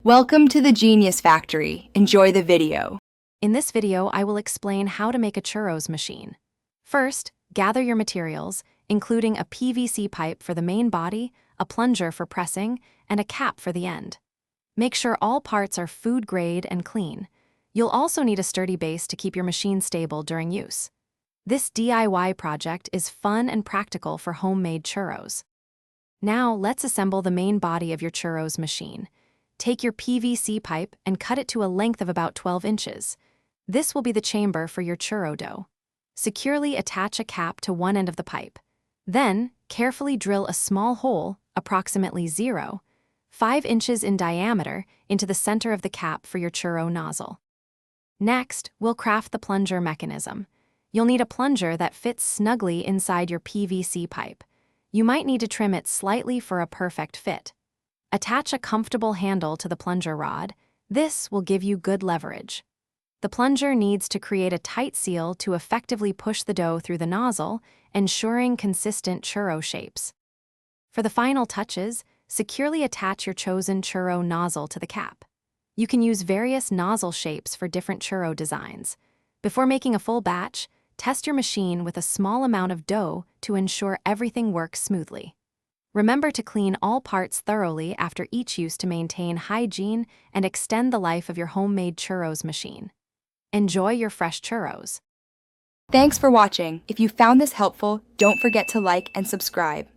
Welcome to the Genius Factory. Enjoy the video. In this video, I will explain how to make a churros machine. First, gather your materials, including a PVC pipe for the main body, a plunger for pressing, and a cap for the end. Make sure all parts are food grade and clean. You'll also need a sturdy base to keep your machine stable during use. This DIY project is fun and practical for homemade churros. Now, let's assemble the main body of your churros machine. Take your PVC pipe and cut it to a length of about 12 inches. This will be the chamber for your churro dough. Securely attach a cap to one end of the pipe. Then, carefully drill a small hole, approximately 0.5 inches in diameter, into the center of the cap for your churro nozzle. Next, we'll craft the plunger mechanism. You'll need a plunger that fits snugly inside your PVC pipe. You might need to trim it slightly for a perfect fit. Attach a comfortable handle to the plunger rod. This will give you good leverage. The plunger needs to create a tight seal to effectively push the dough through the nozzle, ensuring consistent churro shapes. For the final touches, securely attach your chosen churro nozzle to the cap. You can use various nozzle shapes for different churro designs. Before making a full batch, test your machine with a small amount of dough to ensure everything works smoothly. Remember to clean all parts thoroughly after each use to maintain hygiene and extend the life of your homemade churros machine. Enjoy your fresh churros. Thanks for watching. If you found this helpful, don't forget to like and subscribe.